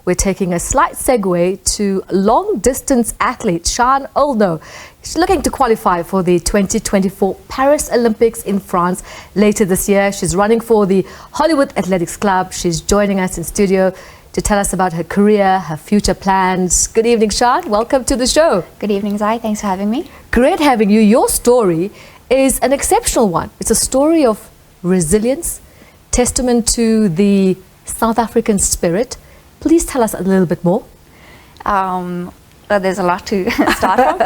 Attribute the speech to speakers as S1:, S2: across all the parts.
S1: we're taking a slight segue to long-distance athlete Cian Oldknow. She's looking to qualify for the 2024 Paris Olympics in France later this year. She's running for the Hollywood Athletics Club. She's joining us in studio to tell us about her career, her future plans. Good evening, Cian. Welcome to the show.
S2: Good evening, Zai. Thanks for having me.
S1: Great having you. Your story is an exceptional one. It's a story of resilience, testament to the South African spirit. Please tell us a little bit more.
S2: Well, there's a lot to start from.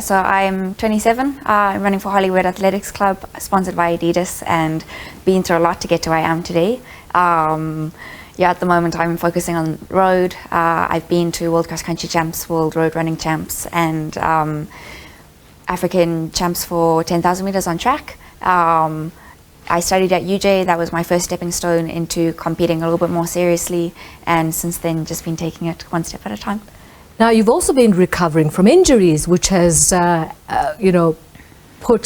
S2: So I'm 27. I'm running for Hollywood Athletics Club, sponsored by Adidas, and been through a lot to get to where I am today. At the moment I'm focusing on road. I've been to World Cross Country Champs, World Road Running Champs, and African Champs for 10,000 meters on track. I studied at UJ. That was my first stepping stone into competing a little bit more seriously, and since then just been taking it one step at a time.
S1: Now, you've also been recovering from injuries, which has, put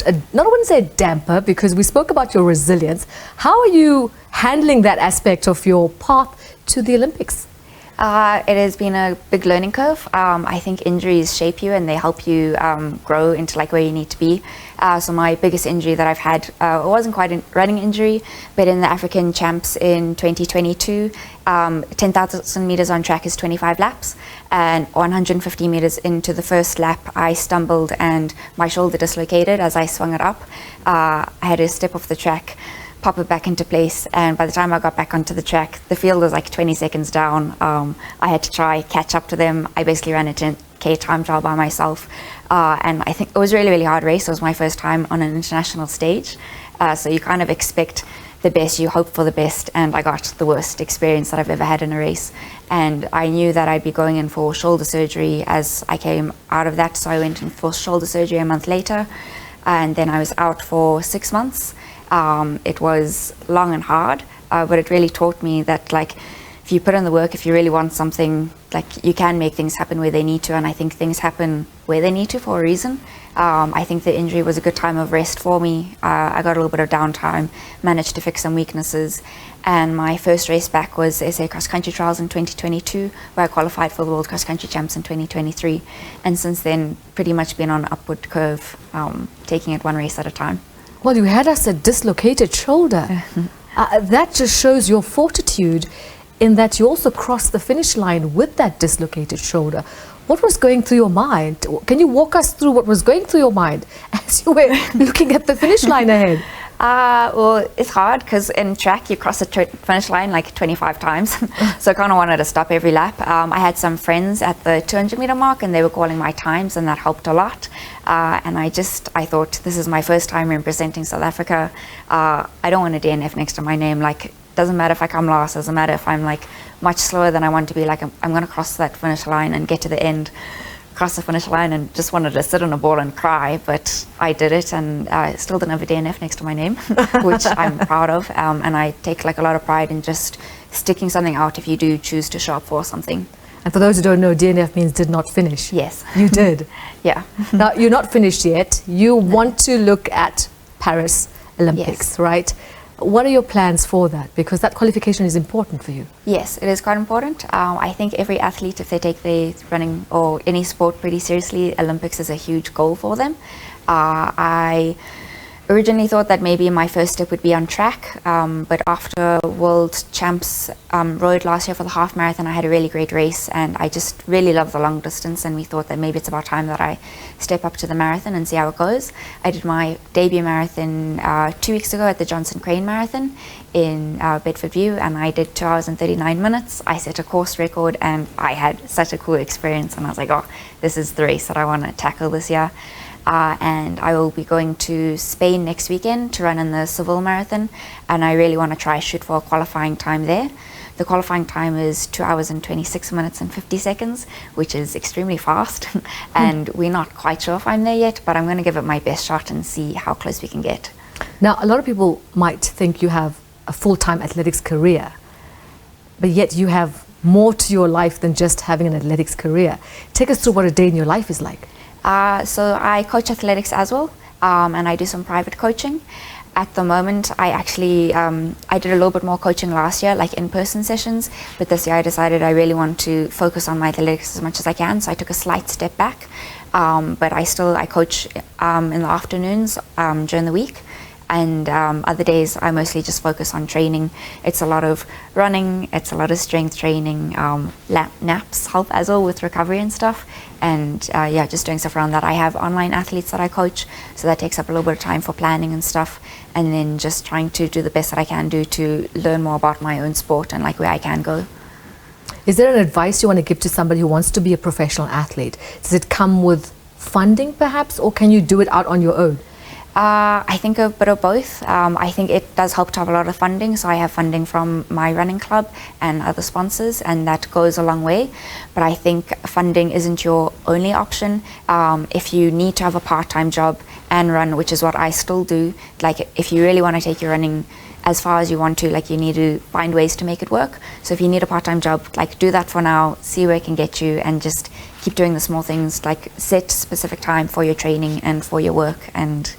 S1: I wouldn't say a damper, because we spoke about your resilience. How are you handling that aspect of your path to the Olympics?
S2: It has been a big learning curve. I think injuries shape you and they help you grow into like where you need to be. So my biggest injury that I've had, it wasn't quite a running injury, but in the African Champs in 2022, 10,000 meters on track is 25 laps, and 150 meters into the first lap, I stumbled and my shoulder dislocated as I swung it up. I had to step off the track, pop it back into place, and by the time I got back onto the track, the field was like 20 seconds down. I had to try catch up to them. I basically ran a 10K time trial by myself, and I think it was a really, really hard race. It was my first time on an international stage, so you kind of expect the best, you hope for the best, and I got the worst experience that I've ever had in a race. And I knew that I'd be going in for shoulder surgery as I came out of that, so I went in for shoulder surgery a month later, and then I was out for 6 months. It was long and hard, but it really taught me that, like, if you put in the work, if you really want something, like, you can make things happen where they need to, and I think things happen where they need to for a reason. I think the injury was a good time of rest for me. I got a little bit of downtime, managed to fix some weaknesses, and my first race back was SA Cross Country Trials in 2022, where I qualified for the World Cross Country Champs in 2023, and since then pretty much been on an upward curve, taking it one race at a time.
S1: Well, you had us a dislocated shoulder. That just shows your fortitude, in that you also crossed the finish line with that dislocated shoulder. What was going through your mind? Can you walk us through what was going through your mind as you were looking at the finish line ahead?
S2: Well, it's hard because in track you cross the finish line like 25 times, so I kind of wanted to stop every lap. I had some friends at the 200 meter mark and they were calling my times, and that helped a lot. And I thought, this is my first time representing South Africa. I don't want a DNF next to my name. Like, doesn't matter if I come last, doesn't matter if I'm like much slower than I want to be. Like, I'm going to cross that finish line and get to the end, cross the finish line, and just wanted to sit on a ball and cry, but I did it, and I still didn't have a DNF next to my name, which I'm proud of, and I take like a lot of pride in just sticking something out if you do choose to show up for something.
S1: And for those who don't know, DNF means did not finish.
S2: Yes.
S1: You did.
S2: Yeah.
S1: Now, you're not finished yet. You want to look at Paris Olympics, yes, right? What are your plans for that? Because that qualification is important for you.
S2: Yes, it is quite important. I think every athlete, if they take their running or any sport pretty seriously, Olympics is a huge goal for them. I originally thought that maybe my first step would be on track, but after World Champs road last year for the half marathon, I had a really great race, and I just really love the long distance, and we thought that maybe it's about time that I step up to the marathon and see how it goes. I did my debut marathon 2 weeks ago at the Johnson Crane Marathon in Bedford View, and I did 2 hours and 39 minutes. I set a course record, and I had such a cool experience, and I was like, oh, this is the race that I want to tackle this year. And I will be going to Spain next weekend to run in the Seville Marathon, and I really want to try shoot for a qualifying time there. The qualifying time is 2 hours and 26 minutes and 50 seconds, which is extremely fast, and we're not quite sure if I'm there yet, but I'm going to give it my best shot and see how close we can get.
S1: Now, a lot of people might think you have a full-time athletics career, but yet you have more to your life than just having an athletics career. Take us through what a day in your life is like.
S2: So I coach athletics as well, and I do some private coaching. At the moment, I actually I did a little bit more coaching last year, like in-person sessions. But this year, I decided I really want to focus on my athletics as much as I can. So I took a slight step back. But I coach in the afternoons during the week. And other days I mostly just focus on training. It's a lot of running, it's a lot of strength training, naps help as well with recovery and stuff, and yeah, just doing stuff around that. I have online athletes that I coach, so that takes up a little bit of time for planning and stuff, and then just trying to do the best that I can do to learn more about my own sport and like where I can go.
S1: Is there an advice you want to give to somebody who wants to be a professional athlete? Does it come with funding perhaps, or can you do it out on your own?
S2: I think a bit of both. I think it does help to have a lot of funding. So I have funding from my running club and other sponsors, and that goes a long way. But I think funding isn't your only option. If you need to have a part-time job and run, which is what I still do, like if you really want to take your running as far as you want to, like you need to find ways to make it work. So if you need a part-time job, like do that for now, see where it can get you, and just keep doing the small things, like set specific time for your training and for your work. And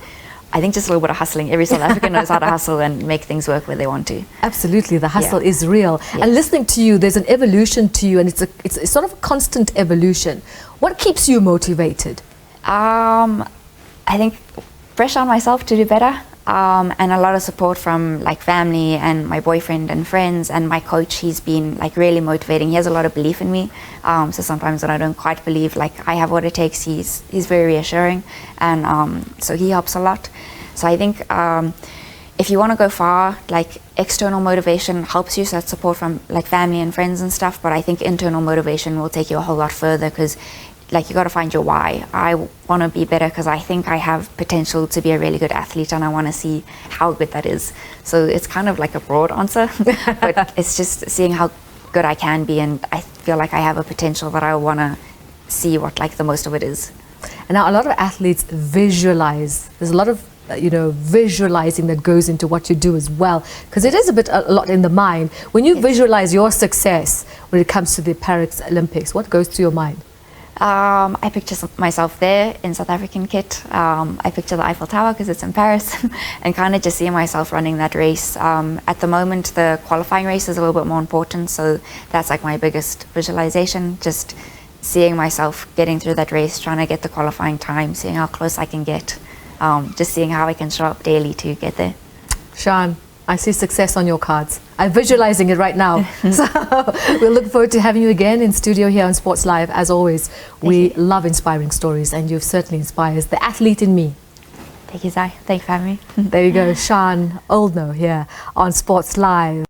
S2: I think just a little bit of hustling. Every South African knows how to hustle and make things work where they want to.
S1: Absolutely, the hustle
S2: Yeah.
S1: is real.
S2: Yes.
S1: And listening to you, there's an evolution to you, and it's sort of a constant evolution. What keeps you motivated?
S2: I think pressure on myself to do better, and a lot of support from like family and my boyfriend and friends and my coach. He's been like really motivating. He has a lot of belief in me. So sometimes when I don't quite believe like I have what it takes, he's very reassuring, and so he helps a lot. So I think if you want to go far, like external motivation helps you, so that's support from like family and friends and stuff. But I think internal motivation will take you a whole lot further, because like you got to find your why. I want to be better because I think I have potential to be a really good athlete, and I want to see how good that is. So it's kind of like a broad answer, but it's just seeing how good I can be, and I feel like I have a potential that I want to see what like the most of it is.
S1: And now a lot of athletes visualize. There's a lot of visualizing that goes into what you do as well, because it is a lot in the mind. When you visualize your success when it comes to the Paris Olympics, what goes through your mind?
S2: I picture myself there in South African kit. I picture the Eiffel Tower because it's in Paris, and kind of just seeing myself running that race. At the moment, the qualifying race is a little bit more important, so that's like my biggest visualization. Just seeing myself getting through that race, trying to get the qualifying time, seeing how close I can get, just seeing how I can show up daily to get there.
S1: Cian, I see success on your cards. I'm visualizing it right now. So we'll look forward to having you again in studio here on Sports Live. As always, we love inspiring stories, and you've certainly inspired the athlete in me.
S2: Thank you, Zai. Thanks for having me.
S1: There you go, Cian Oldknow here on Sports Live.